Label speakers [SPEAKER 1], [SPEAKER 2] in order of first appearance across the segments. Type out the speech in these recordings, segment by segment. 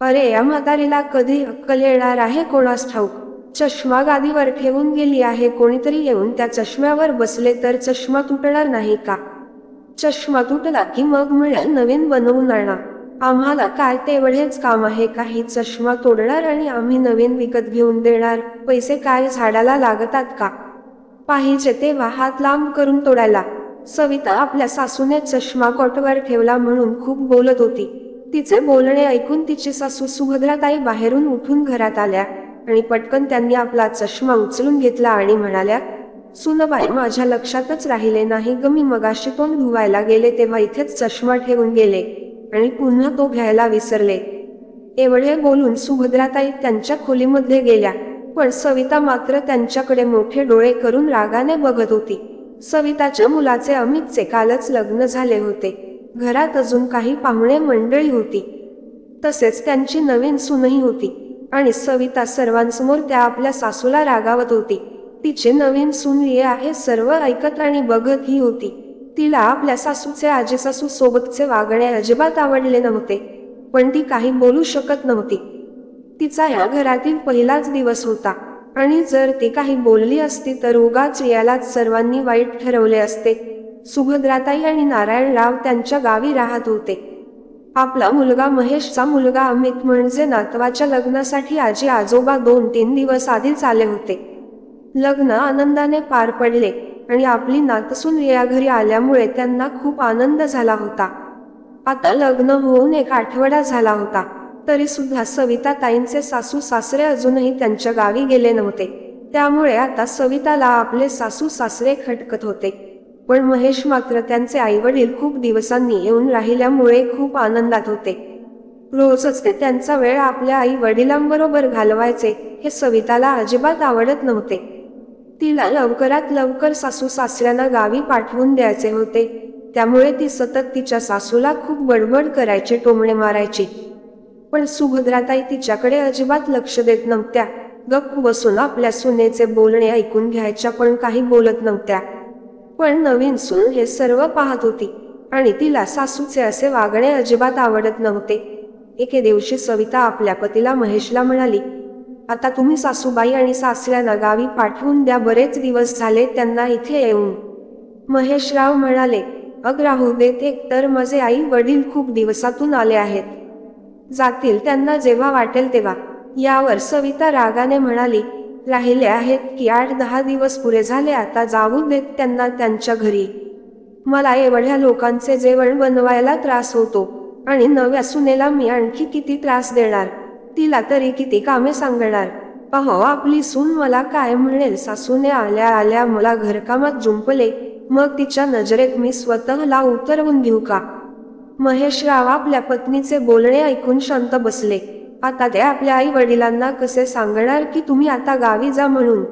[SPEAKER 1] अरे या म्हातारीला कधी अक्कल येणार आहे कोणास ठाऊक. चष्मा गादीवर ठेवून गेली आहे, कोणीतरी येऊन त्या चष्म्यावर बसले तर चष्मा तुटणार नाही का? चष्मा तुटला की मग मिळेल नवीन बनवून आणा. आम्हाला काय तेवढेच काम आहे? काही चष्मा तोडणार आणि आम्ही नवीन विकत घेऊन देणार. पैसे काय झाडाला लागतात का? पाहिजे तेव्हा हात लांब करून तोडायला. सविता आपल्या सासूने चष्मा कॉटवर ठेवला म्हणून खूप बोलत होती. तिचे बोलणे ऐकून तिची सासू सुभद्राताई बाहेरून उठून घरात आल्या आणि पटकन त्यांनी आपला चष्मा उचलून घेतला आणि म्हणाल्या, सुनबाई, माझ्या लक्षातच राहिले नाही ग, मी मगाशी तोंड धुवायला गेले तेव्हा इथेच चष्मा ठेवून गेले आणि पुन्हा तो घ्यायला विसरले. एवढे बोलून सुभद्राताई त्यांच्या खोलीमध्ये गेल्या, पण सविता मात्र त्यांच्याकडे मोठे डोळे करून रागाने बघत होती. सविताच्या मुलाचे अमितचे कालच लग्न झाले होते. घरात अजून काही पाहुणे मंडळी होती, तसेच त्यांची नवीन सूनही होती आणि सविता सर्वांसमोर त्या आपल्या सासूला रागावत होती. तिचे नवीन सून रिया हे सर्व ऐकत आणि बघत ही होती. तिला आपल्या सासूचे आजीसासू सोबतचे वागणे अजिबात आवडले नव्हते, पण ती काही बोलू शकत नव्हती. तिचा या घरातील पहिलाच दिवस होता आणि जर ती काही बोलली असती तर उगाच रियालाच सर्वांनी वाईट ठरवले असते. सुभद्राताई आणि नारायणराव त्यांच्या गावी राहत होते. आपला मुलगा महेशचा मुलगा अमित म्हणजे नातवाच्या लग्नासाठी आजी आजोबा 2-3 दिवस आधीच आले होते. लग्न आनंदाने पार पडले आणि आपली नातसून रिया घरी आल्यामुळे त्यांना खूप आनंद झाला होता. आता लग्न होऊन 1 आठवडा झाला होता, तरी सुद्धा सविता ताईंचे सासू सासरे अजूनही त्यांच्या गावी गेले नव्हते. त्यामुळे आता सविताला आपले सासू सासरे खटकत होते. पण महेश मात्र त्यांचे आईवडील खूप दिवसांनी येऊन राहिल्यामुळे खूप आनंदात होते. रोजच ते त्यांचा वेळ आपल्या आई वडिलांबरोबर घालवायचे हे सविताला अजिबात आवडत नव्हते. तिला लवकरात लवकर सासू सासऱ्यांना गावी पाठवून द्यायचे होते. त्यामुळे ती सतत तिच्या सासूला खूप बडबड करायची, टोमणे मारायची. पण सुभद्राताई तिच्याकडे अजिबात लक्ष देत नव्हत्या. गप्प बसून आपल्या सुनेचे बोलणे ऐकून घ्यायच्या, पण काही बोलत नव्हत्या. पण नवीन सून हे सर्व पाहत होती आणि तिला सासूचे असे वागणे अजिबात आवडत नव्हते. एके दिवशी सविता आपल्या पतीला महेशला म्हणाली, आता तुम्ही सासूबाई आणि सासऱ्यांना गावी पाठवून द्या, बरेच दिवस झाले त्यांना इथे येऊन. महेशराव म्हणाले, अग राहू देत, एक तर माझे आई वडील खूप दिवसातून आले आहेत, जातील त्यांना जेव्हा वाटेल तेव्हा. यावर सविता रागाने म्हणाली, राहिले आहेत की 8-10 दिवस पुरे झाले, आता जाऊ देत त्यांना त्यांच्या घरी. मला एवढ्या लोकांचे जेवण बनवायला त्रास होतो आणि नव्या सुनेला मी आणखी किती त्रास देणार? तिला तरी किती कामे सांगणार? अहो, आपली सून मला काय म्हणेल? सासूने आल्या आल्या मला घरकामात जुंपले, मग तिच्या नजरेत मी स्वतःला उतरवून घेऊ का? महेशराव आपल्या पत्नीचे बोलणे ऐकून शांत बसले. आता ते आपल्या आई वडिलांना कसे सांगणार की तुम्ही आता गावी जा म्हणून?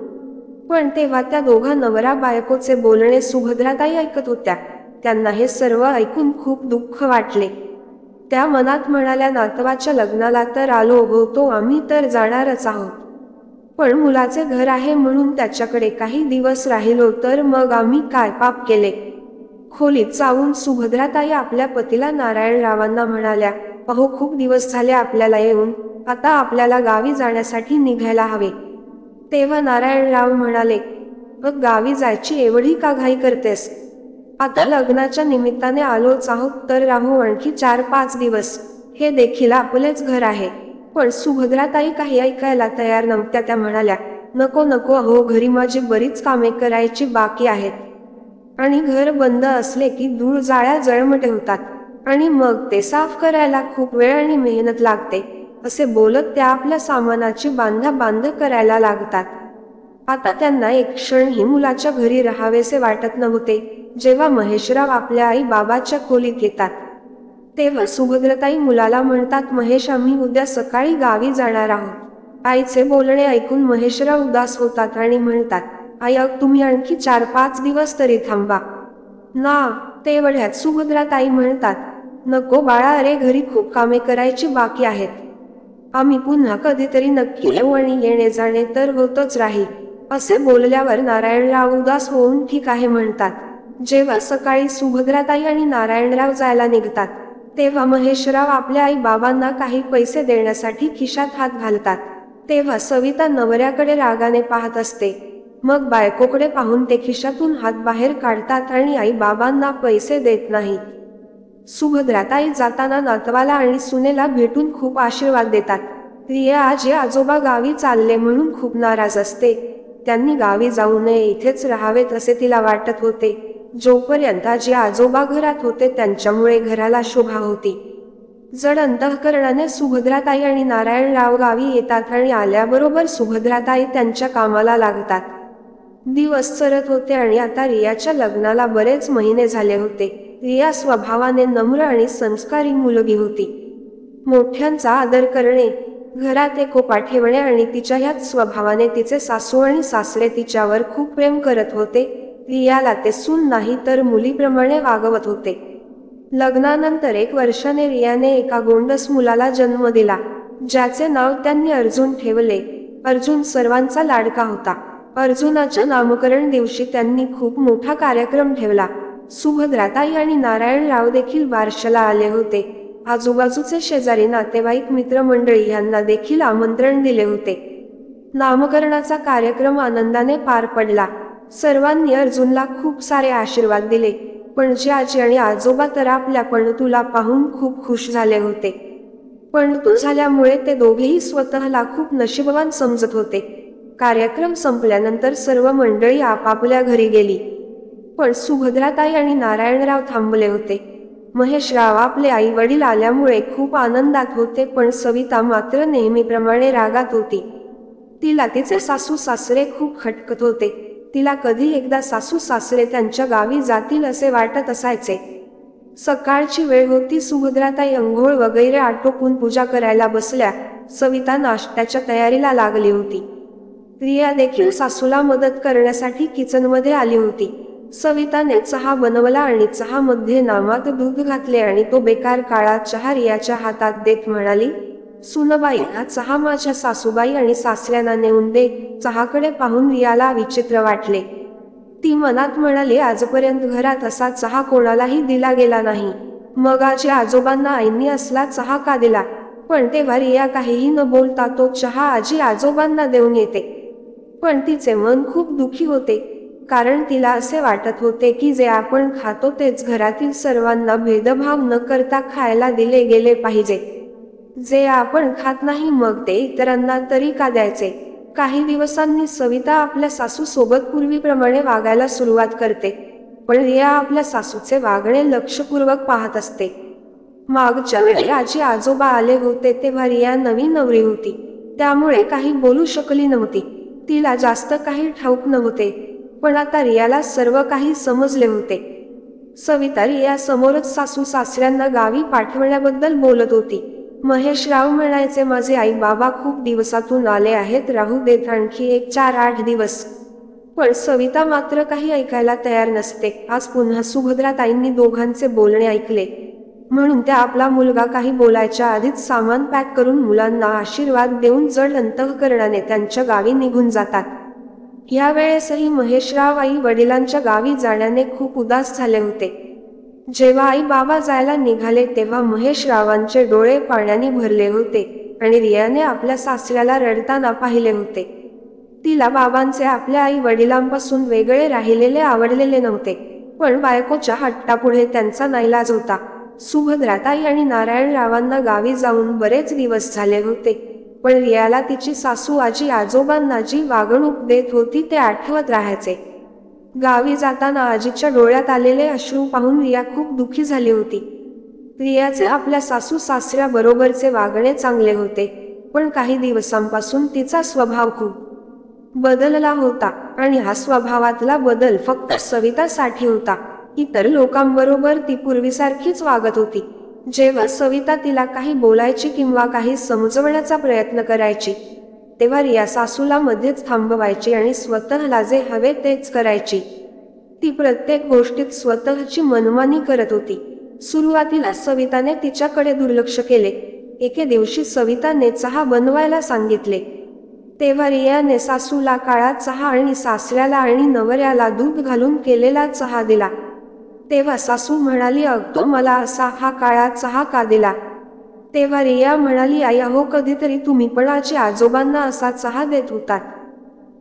[SPEAKER 1] पण तेव्हा त्या दोघा नवरा बायकोचे बोलणे सुभद्राताई ऐकत होत्या. त्यांना हे सर्व ऐकून खूप दुःख वाटले. त्या मनात म्हणाल्या, नातवाच्या लग्नाला तर आलो होतो आम्ही, तर जाणारच आहोत, पण मुलाचे घर आहे म्हणून त्याच्याकडे काही दिवस राहिलो तर मग आम्ही काय पाप केले? खोलीत जाऊन सुभद्राताई आपल्या पतीला नारायणरावांना म्हणाल्या, अहो, खूप दिवस झाले आपल्याला येऊन, आता आपल्याला गावी जाण्यासाठी निघायला हवे. तेव्हा नारायणराव म्हणाले, मग गावी जायची एवढी का घाई करतेस? आता लग्नाच्या निमित्ताने आलोच आहोत तर राहू आणखी 4-5 दिवस, हे देखील आपलेच घर आहे. पण सुभद्राताई काही ऐकायला तयार नव्हत्या. त्या म्हणाल्या, नको नको, अहो, घरी माझी बरीच कामे करायची बाकी आहेत आणि घर बंद असले की धूळ जाळ्या जळमटे होतात आणि मग ते साफ करायला खूप वेळ आणि मेहनत लागते. असे बोलत त्या आपल्या सामानाची बांधाबांध करायला लागतात. आता त्यांना एक क्षणही मुलाच्या घरी राहावेसे वाटत नव्हते. जेव्हा महेशराव आपल्या आई बाबाच्या खोलीत येतात तेव्हा सुभद्राताई मुलाला म्हणतात, महेश, आम्ही उद्या सकाळी गावी जाणार आहोत. आईचे बोलणे ऐकून महेशराव उदास होतात आणि म्हणतात, आई, तुम्ही आणखी 4-5 दिवस तरी थांबा ना. तेवढ्यात सुभद्राताई म्हणतात, नको बाळा, अरे घरी खूप कामे करायची बाकी आहेत. आम्ही पुन्हा कधीतरी नक्की येऊ आणि येणे जाणे तर होतच राहील. असे बोलल्यावर नारायणराव उदास होऊन ठीक आहे म्हणतात. जेव्हा सकाळी सुभद्राताई आणि नारायणराव जायला निघतात तेव्हा महेशराव आपल्या आई बाबांना काही पैसे देण्यासाठी खिशात हात घालतात. तेव्हा सविता नवऱ्याकडे रागाने पाहत असते. मग बायकोकडे पाहून ते खिशातून हात बाहेर काढतात आणि आई बाबांना पैसे देत नाहीत. सुभद्राताई जाताना नातवाला आणि सुनेला भेटून खूप आशीर्वाद देतात. रिया आजी आजोबा गावी चालले म्हणून खूप नाराज असते. त्यांनी गावी जाऊ नये, इथेच राहावेत असे तिला वाटत होते. जोपर्यंत आजी आजोबा घरात होते त्यांच्यामुळे घराला शोभा होती. जड अंतःकरणाने सुभद्राताई आणि नारायणराव गावी येतात आणि आल्याबरोबर सुभद्राताई त्यांच्या कामाला लागतात. दिवस सरत होते आणि आता रियाच्या लग्नाला बरेच महिने झाले होते. रिया स्वभावाने नम्र आणि संस्कारी मुलगी होती. मोठ्यांचा आदर करणे, घरात एकोपा ठेवणे आणि तिच्या ह्याच स्वभावाने तिचे सासू आणि सासरे तिच्यावर खूप प्रेम करत होते. रियाला ते सून नाही तर मुलीप्रमाणे वागवत होते. लग्नानंतर 1 वर्षाने रियाने एका गोंडस मुलाला जन्म दिला, ज्याचे नाव त्यांनी अर्जुन ठेवले. अर्जुन सर्वांचा लाडका होता. अर्जुनाच्या नामकरण दिवशी त्यांनी खूप मोठा कार्यक्रम ठेवला. सुभद्राताई आणि नारायणराव देखील बारशाला आले होते. आजूबाजूचे शेजारी, नातेवाईक, मित्रमंडळी यांना देखील आमंत्रण दिले होते. नामकरणाचा कार्यक्रम आनंदाने पार पडला. सर्वांनी अर्जुनला खूप सारे आशीर्वाद दिले. पणजी आजी आणि आजोबा तर आपल्या पणतूला पाहून खूप खुश झाले होते. पणतू झाल्यामुळे ते दोघेही स्वतःला खूप नशीबवान समजत होते. कार्यक्रम संपल्यानंतर सर्व मंडळी आपापल्या घरी गेली. पण सुभद्राताई आणि नारायणराव थांबले होते. महेशराव आपले आई वडील आल्यामुळे खूप आनंदात होते, पण सविता मात्र नेहमीप्रमाणे रागात होती. तिला तिचे सासू सासरे खूप खटकत होते. तिला कधी एकदा सासू सासरे त्यांच्या गावी जातील असे वाटत असायचे. सकाळची वेळ होती. सुभद्राताई अंघोळ वगैरे आटोपून पूजा करायला बसल्या. सविता नाश्त्याच्या तयारीला लागली होती. रिया देखील सासूला मदत करण्यासाठी किचनमध्ये आली होती. सविताने चहा बनवला आणि चहामध्ये नामात दूध घातले आणि तो बेकार काळा चहा रियाच्या हातात देत म्हणाली, सुनबाई, हा चहा माझ्या सासूबाई आणि सासऱ्यांना नेऊन दे. चहाकडे पाहून रियाला विचित्र वाटले. ती मनात म्हणाली, आजपर्यंत घरात असा चहा कोणालाही दिला गेला नाही. मग आजी आजोबांना आईंनी असला चहा का दिला? पण तेव्हा रिया काहीही न बोलता तो चहा आजी आजोबांना देऊन येते. पण तिचे मन खूप दुखी होते, कारण तिला असे वाटत होते की जे आपण खातो तेच घरातील सर्वांना भेदभाव न करता खायला दिले गेले पाहिजे. जे आपण खात नाही मग ते इतरांना तरी का द्यायचे? काही दिवसांनी सविता आपल्या सासू सोबत पूर्वीप्रमाणे वागायला सुरुवात करते. पण रिया आपल्या सासूचे वागणे लक्षपूर्वक पाहत असते. मागच्या वेळी आजी आजोबा आले होते तेव्हा रिया नवी नवरी होती, त्यामुळे काही बोलू शकली नव्हती. तिला जास्त काही ठाऊक नव्हते. पण आता रियाला सर्व काही समजले होते. सविता रिया समोरच सासू सासऱ्यांना गावी पाठवण्याबद्दल बोलत होती. महेशराव म्हणायचे, माझे आई बाबा खूप दिवसातून आले आहेत, राहू देत आणखी 4-8 दिवस. पण सविता मात्र काही ऐकायला तयार नसते. आज पुन्हा सुभद्राताईंनी दोघांचे बोलणे ऐकले, म्हणून त्या आपला मुलगा काही बोलायच्या आधीच सामान पॅक करून मुलांना आशीर्वाद देऊन जड अंतःकरणाने त्यांच्या गावी निघून जातात. या वेळेसही महेशराव आई वडिलांच्या गावी जाण्याने खूप उदास झाले होते. जेव्हा आई बाबा जायला निघाले तेव्हा महेशरावांचे डोळे पाण्याने भरले होते आणि रियाने आपल्या सासऱ्याला रडताना पाहिले होते. तिला बाबांचे आपल्या आई वडिलांपासून वेगळे राहिलेले आवडलेले नव्हते, पण बायकोच्या हट्टापुढे त्यांचा नाईलाज होता. सुभद्राताई आणि नारायणरावांना गावी जाऊन बरेच दिवस झाले होते, पण रियाला तिची सासू आजी आजोबांना जी वागणूक देत होती ते आठवत राहायचे. गावी जाताना आजीच्या डोळ्यात आलेले अश्रू पाहून रिया खूप दुःखी झाली होती. रियाचे आपल्या सासू सासऱ्याबरोबरचे वागणे चांगले होते, पण काही दिवसांपासून तिचा स्वभाव खूप बदलला होता आणि हा स्वभावातला बदल फक्त सवितासाठी होता. इतर लोकांबरोबर ती पूर्वीसारखीच वागत होती. जेव्हा सविता तिला काही बोलायची किंवा काही समजवण्याचा प्रयत्न करायची तेव्हा रिया सासूला मध्येच थांबवायची आणि स्वतःला जे हवे तेच करायची. ती प्रत्येक गोष्टीत स्वतःची मनमानी करत होती. सुरुवातीला सविताने तिच्याकडे दुर्लक्ष केले. एके दिवशी सविताने चहा बनवायला सांगितले तेव्हा रियाने सासूला काळा चहा आणि सासऱ्याला आणि नवऱ्याला दूध घालून केलेला चहा दिला. तेव्हा सासू म्हणाली, अगं मला असा हा काळा चहा का दिला? तेव्हा रिया म्हणाली, आई अहो कधीतरी तुम्ही पण आजी आजोबांना असा चहा देत होतात.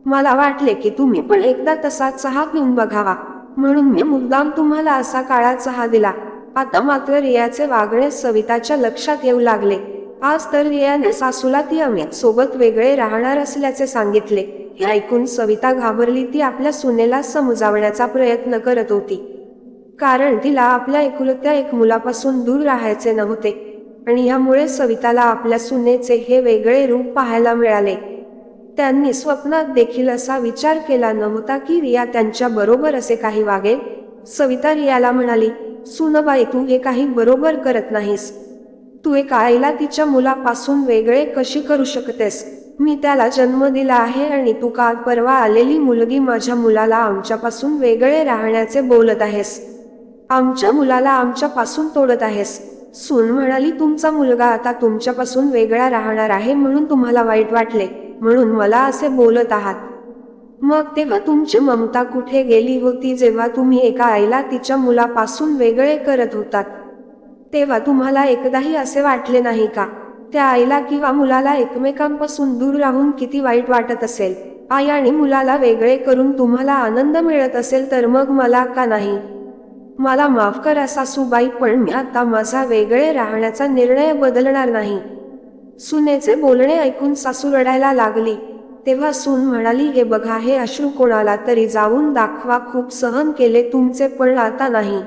[SPEAKER 1] मला वाटले की तुम्ही पण एकदा तसा चहा पिऊन बघावा, म्हणून मी मुद्दाम तुम्हाला असा काळा चहा दिला. आता मात्र रियाचे वागणे सविताच्या लक्षात येऊ लागले. आज तर रियाने सासूला ती अमित सोबत वेगळे राहणार असल्याचे सांगितले. हे ऐकून सविता घाबरली. ती आपल्या सुनेला समजावण्याचा प्रयत्न करत होती, कारण तिला आपल्या एकुलत्या एक मुलापासून दूर राहायचे नव्हते आणि यामुळे सविताला आपल्या सुनेचे हे वेगळे रूप पाहायला मिळाले. त्यांनी स्वप्नात देखील असा विचार केला नव्हता की रिया त्यांच्या बरोबर असे काही वागेल. सविता रियाला म्हणाली, सुनबाई तू हे काही बरोबर करत नाहीस. तू एका आईला तिच्या मुलापासून वेगळे कशी करू शकतेस? मी त्याला जन्म दिला आहे आणि तू काल परवा आलेली मुलगी माझ्या मुलाला आमच्यापासून वेगळे राहण्याचे बोलत आहेस. आमच्या मुलाला आमच्यापासून तोडत आहेस. सून म्हणाली, तुमचा मुलगा आता तुमच्यापासून वेगळा राहणार आहे म्हणून तुम्हाला वाईट वाटले, म्हणून मला असे बोलत आहात. मग तेव्हा तुमची ममता कुठे गेली होती? जेव्हा तुम्ही एका आईला तिच्या मुलापासून वेगळे करत होतात तेव्हा तुम्हाला एकदाही असे वाटले नाही का? त्या आईला किंवा मुलाला एकमेकांपासून दूर राहून किती वाईट वाटत असेल. आई आणि मुलाला वेगळे करून तुम्हाला आनंद मिळत असेल तर मग मला का नाही? मला माफ करा सासूबाई, पण मी आता माझा वेगळे राहण्याचा निर्णय बदलणार नाही. सुनेचे बोलणे ऐकून सासू रडायला लागली. तेव्हा सून म्हणाली, हे बघा हे अश्रू कोणाला तरी जाऊन दाखवा. खूप सहन केले तुमचे, पण आता नाही.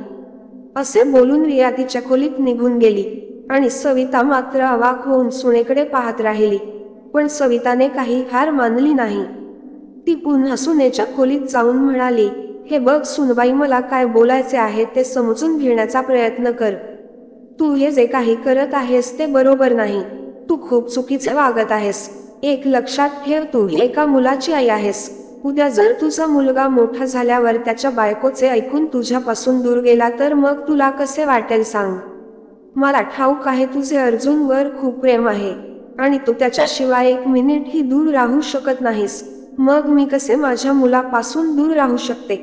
[SPEAKER 1] असे बोलून रिया तिच्या खोलीत निघून गेली आणि सविता मात्र अवाक होऊन सुनेकडे पाहत राहिली. पण सविताने काही हार मानली नाही. ती पुन्हा सुनेच्या खोलीत जाऊन म्हणाली, हे बघ सुनबाई, मला काय बोलायचे आहे ते समजून घेण्याचा प्रयत्न कर. तू हे जे काही करत आहेस ते बरोबर नाही. तू खूप चुकीचे वागत आहेस. एक लक्षात ठेव, तू एका मुलाची आई आहेस. उद्या जर तुझा मुलगा मोठा झाल्यावर त्याच्या बायकोचे ऐकून तुझ्यापासून दूर गेला तर मग तुला कसे वाटेल सांग? मला ठाऊक आहे तुझे अर्जुनवर खूप प्रेम आहे आणि तू त्याच्याशिवाय एक मिनिटही दूर राहू शकत नाहीस. मग मी कसे माझ्या मुलापासून दूर राहू शकते?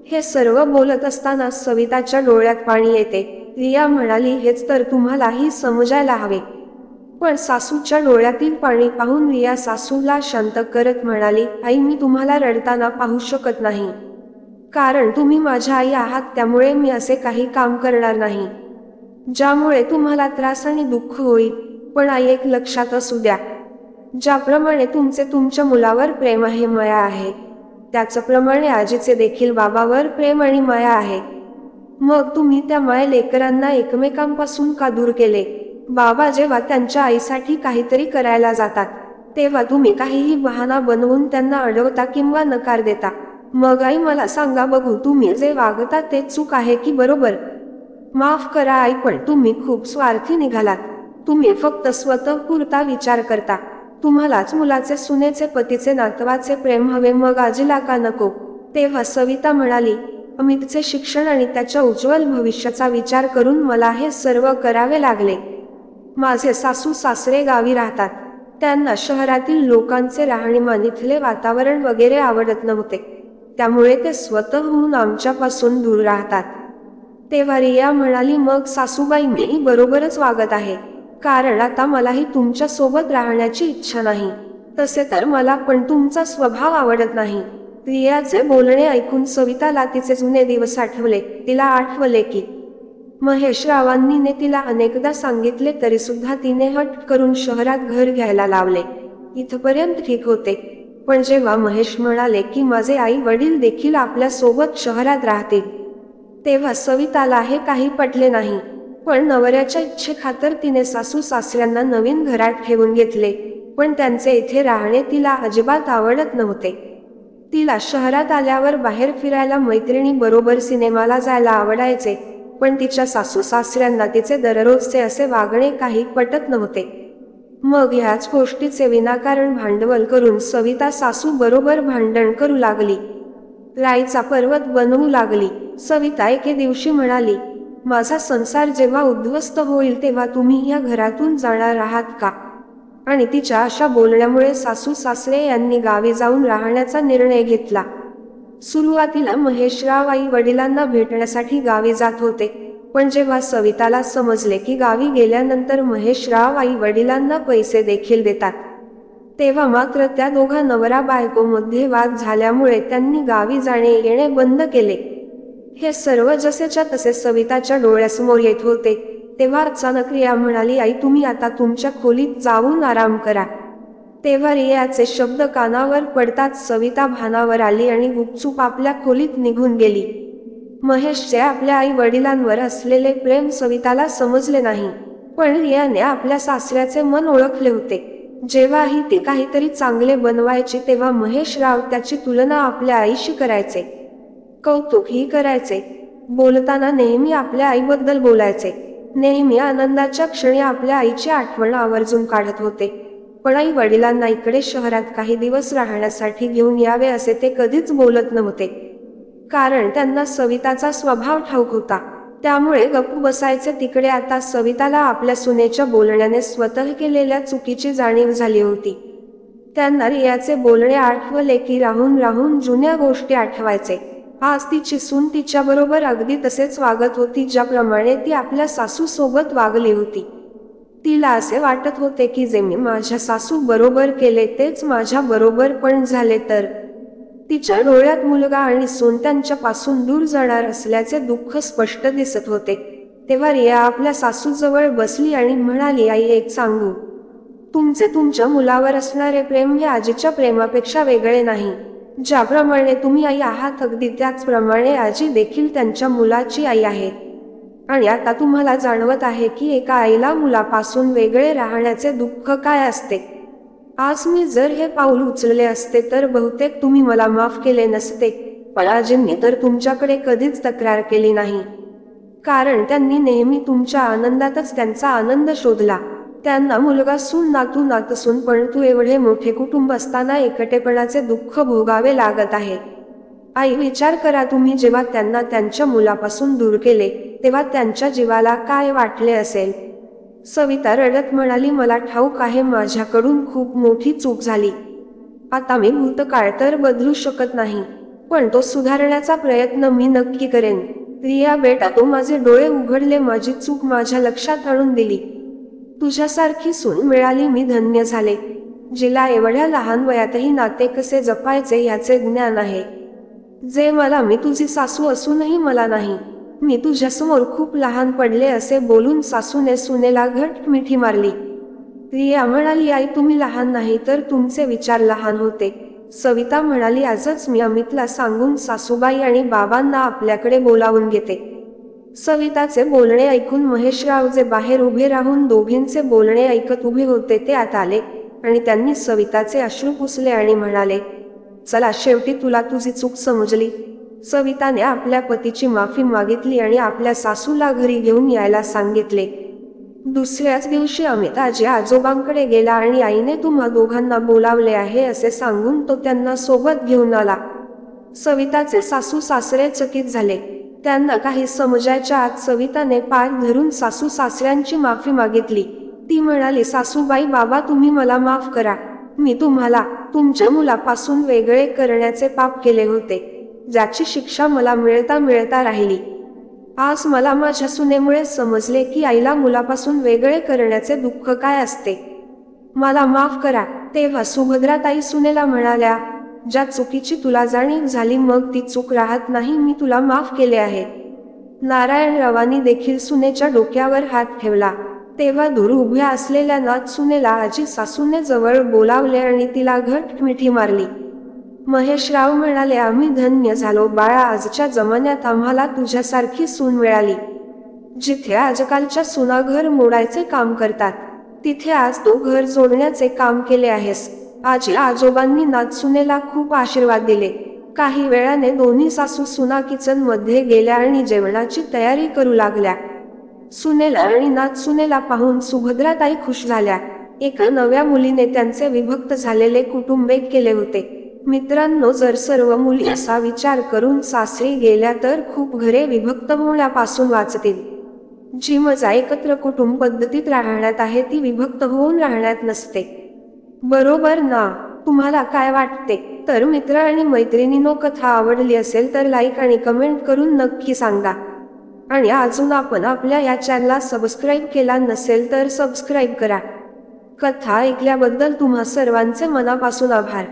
[SPEAKER 1] हे सर्व बोलत असताना सविताच्या डोळ्यात पाणी येते. रिया म्हणाली, हेच तर तुम्हालाही समजायला हवे. पण सासूच्या डोळ्यातील पाणी पाहून रिया सासूला शांत करत म्हणाली, आई मी तुम्हाला रडताना पाहू शकत नाही, कारण तुम्ही माझ्या आई आहात. त्यामुळे मी असे काही काम करणार नाही ज्यामुळे तुम्हाला त्रास आणि दुःख होईल. पण आई एक लक्षात असू द्या, ज्याप्रमाणे तुमचे तुमच्या मुलावर प्रेम आहे, माया आहे, त्याचप्रमाणे आजीचे देखील बाबावर प्रेम आणि माया आहे. मग तुम्ही त्या माय लेकरांना एकमेकांपासून का दूर केले? बाबा जेव्हा त्यांच्या आईसाठी काहीतरी करायला जातात तेव्हा तुम्ही काहीही बहाणा बनवून त्यांना अडवता किंवा नकार देता. मग आई मला सांगा बघू, तुम्ही जे वागता ते चूक आहे की बरोबर? माफ करा आई, पण तुम्ही खूप स्वार्थी निघालात. तुम्ही फक्त स्वतःपुरता विचार करता. तुम्हालाच मुलाचे, सुनेचे, पतीचे, नातवाचे प्रेम हवे, मग आजीला का नको? तेव्हा सविता म्हणाली, अमितचे शिक्षण आणि त्याच्या उज्ज्वल भविष्याचा विचार करून मला हे सर्व करावे लागले. माझे सासू सासरे गावी राहतात. त्यांना शहरातील लोकांचे राहणीमान, इथले वातावरण वगैरे आवडत नव्हते. त्यामुळे ते स्वतःहून आमच्यापासून दूर राहतात. तेव्हा रिया म्हणाली, मग सासूबाई मीही बरोबरच वागत आहे, कारण आता मलाही तुमच्या सोबत राहण्याची इच्छा नाही. तसे तर मला पण तुमचा स्वभाव आवडत नाही. रियाचे बोलणे ऐकून सविताला तिचे जुने दिवस आठवले. तिला आठवले की महेशरावांनीने तिला अनेकदा सांगितले तरी सुद्धा तिने हट करून शहरात घर घ्यायला लावले. इथपर्यंत ठीक होते, पण जेव्हा महेश म्हणाले की माझे आई वडील देखील आपल्या सोबत शहरात राहतील तेव्हा सविताला हे काही पटले नाही. पण नवऱ्याच्या इच्छेखातर तिने सासू सासऱ्यांना नवीन घरात ठेवून घेतले. पण त्यांचे इथे राहणे तिला अजिबात आवडत नव्हते. तिला शहरात आल्यावर बाहेर फिरायला, मैत्रिणी बरोबर सिनेमाला जायला आवडायचे, पण तिच्या सासू सासऱ्यांना तिचे दररोजचे असे वागणे काही पटत नव्हते. मग ह्याच गोष्टीचे विनाकारण भांडवल करून सविता सासू बरोबर भांडण करू लागली, राईचा पर्वत बनवू लागली. सविता एके दिवशी म्हणाली, माझा संसार जेव्हा उद्ध्वस्त होईल तेव्हा तुम्ही या घरातून जाणार आहात का? आणि तिच्या अशा बोलण्यामुळे सासू सासरे यांनी गावी जाऊन राहण्याचा निर्णय घेतला. सुरुवातीला महेशराव आई वडिलांना भेटण्यासाठी गावी जात होते, पण जेव्हा सविताला समजले की गावी गेल्यानंतर महेशराव आई वडिलांना पैसे देखील देतात, तेव्हा मात्र त्या दोघा नवरा बायकोमध्ये वाद झाल्यामुळे त्यांनी गावी जाणे येणे बंद केले. हे सर्व जसेच्या तसे सविताच्या डोळ्यासमोर येत होते. तेव्हा अचानक रिया म्हणाली, आई तुम्ही आता तुमच्या खोलीत जाऊन आराम करा. तेव्हा रियाचे शब्द कानावर पडताच सविता भानावर आली आणि गुपचूप आपल्या खोलीत निघून गेली. महेशचे आपल्या आई वडिलांवर असलेले प्रेम सविताला समजले नाही, पण रियाने आपल्या सासऱ्याचे मन ओळखले होते. जेव्हाही ती काहीतरी चांगले बनवायची तेव्हा महेशराव त्याची तुलना आपल्या आईशी करायचे, कौतुकही करायचे. बोलताना नेहमी आपल्या आईबद्दल बोलायचे. नेहमी आनंदाच्या क्षणी आपल्या आईची आठवण आवर्जून काढत होते. पण आई वडिलांना इकडे शहरात काही दिवस राहण्यासाठी घेऊन यावे असे ते कधीच बोलत नव्हते, कारण त्यांना सविताचा स्वभाव ठाऊक होता. त्यामुळे गप्प बसायचे. तिकडे आता सविताला आपल्या सुनेच्या बोलण्याने स्वतः केलेल्या चुकीची जाणीव झाली होती. त्यांना रियाचे बोलणे आठवले की राहून राहून जुन्या गोष्टी आठवायचे. आज तिची सून तिच्याबरोबर अगदी तसेच वागत होती ज्याप्रमाणे ती आपल्या सासू सोबत वागली होती. तिला असे वाटत होते की जे मी माझ्या सासू बरोबर केले तेच माझ्या बरोबर पण झाले तर. तिच्या डोळ्यात मुलगा आणि सून त्यांच्यापासून दूर जाणार असल्याचे दुःख स्पष्ट दिसत होते. तेव्हा रिया आपल्या सासूजवळ बसली आणि म्हणाली, आई एक सांगू, तुमचे तुमच्या मुलावर असणारे प्रेम हे आजीच्या प्रेमापेक्षा वेगळे नाही. ज्याप्रमाणे तुम्ही आई आहात अगदी त्याचप्रमाणे आजी देखील त्यांच्या मुलाची आई आहे. आणि आता तुम्हाला जाणवत आहे की एका आईला मुलापासून वेगळे राहण्याचे दुःख काय असते. आज मी जर हे पाऊल उचलले असते तर बहुतेक तुम्ही मला माफ केले नसते, पण आजींनी तर तुमच्याकडे कधीच तक्रार केली नाही, कारण त्यांनी नेहमी तुमच्या आनंदातच त्यांचा आनंद शोधला. त्यांना मुलगा सून नातू नातसून पण तू एवढे मोठे कुटुंब असताना एकटेपणाचे दुःख भोगावे लागत आहे. आई विचार करा, तुम्ही जेव्हा त्यांना त्यांच्या मुलापासून दूर केले तेव्हा त्यांच्या जीवाला काय वाटले असेल. सविता रडत म्हणाली, मला ठाऊक आहे माझ्याकडून खूप मोठी चूक झाली. आता मी भूतकाळ तर बदलू शकत नाही, पण तो सुधारण्याचा प्रयत्न मी नक्की करेन. रिया बेटा, तो माझे डोळे उघडले, माझी चूक माझ्या लक्षात आणून दिली. तुझ्यासारखी सून मिळाली मी धन्य झाले, जिला एवढ्या लहान वयातही नाते कसे जपायचे याचे ज्ञान आहे. जे मला, मी तुझी सासू असूनही मला नाही. मी तुझ्यासमोर खूप लहान पडले असे बोलून सासूने सुनेला घट्ट मिठी मारली. रिया म्हणाली, आई तुम्ही लहान नाही तर तुमचे विचार लहान होते. सविता म्हणाली, आजच मी अमितला सांगून सासूबाई आणि बाबांना आपल्याकडे बोलावून घेते. सविताचे बोलणे ऐकून महेशराव जे बाहेर उभे राहून दोघींचे बोलणे ऐकत उभे होते ते आत आले आणि त्यांनी सविताचे अश्रू पुसले आणि म्हणाले, चला शेवटी तुला तुझी चूक समजली. सविताने आपल्या पतीची माफी मागितली आणि आपल्या सासूला घरी घेऊन यायला सांगितले. दुसऱ्याच दिवशी अमित आजी आजोबांकडे गेला आणि आईने तुम्हा दोघांना बोलावले आहे असे सांगून तो त्यांना सोबत घेऊन आला. सविताचे सासू सासरे चकित झाले. त्यांना काही समजायच्या आत सविताने पाय धरून सासू सासऱ्यांची माफी मागितली. ती म्हणाली, सासूबाई बाबा तुम्ही मला माफ करा. मी तुम्हाला तुमच्या मुलापासून वेगळे करण्याचे पाप केले होते, ज्याची शिक्षा मला मिळता मिळता राहिली. आज मला माझ्या सुनेमुळे समजले की आईला मुलापासून वेगळे करण्याचे दुःख काय असते. मला माफ करा. तेव्हा सुभद्राताई सुनेला म्हणाल्या, ज्या चुकीची तुला जाणीव झाली मग ती चूक राहत नाही, मी तुला माफ केले आहे. नारायणरावांनी देखील सुनेच्या डोक्यावर हात ठेवला. तेव्हा दूर उभ्या असलेल्या नाथ सुनेला आजी सासूने जवळ बोलावले आणि तिला घट्ट मिठी मारली. महेशराव म्हणाले, आम्ही धन्य झालो बाळा, आजच्या जमान्यात आम्हाला तुझ्यासारखी सून मिळाली. जिथे आजकालच्या सुना घर मोडायचे काम करतात, तिथे आज तू घर जोडण्याचे काम केले आहेस. आजी आजोबांनी नाथसुनेला खूप आशीर्वाद दिले. काही वेळाने दोन्ही सासू सुना किचन मध्ये गेल्या आणि जेवणाची तयारी करू लागल्या. सुनेला आणि नाथसुनेला पाहून सुभद्राताई खुश झाल्या. एका नव्या मुलीने त्यांचे विभक्त झालेले कुटुंब एक केले होते. मित्रांनो, जर सर्व मुली असा विचार करून सासरी गेल्या तर खूप घरे विभक्त होण्यापासून वाचतील. जी मजा एकत्र कुटुंब पद्धतीत राहण्यात आहे ती विभक्त होऊन राहण्यात नसते. बरोबर ना? तुम्हाला काय वाटते? तर मित्र आणि मैत्रिणींनो, कथा आवडली असेल तर लाईक आणि कमेंट करून नक्की सांगा. आणि अजून आपण आपल्या या चॅनलला सबस्क्राईब केला नसेल तर सबस्क्राईब करा. कथा ऐकल्याबद्दल तुम्हा सर्वांचे मनापासून आभार.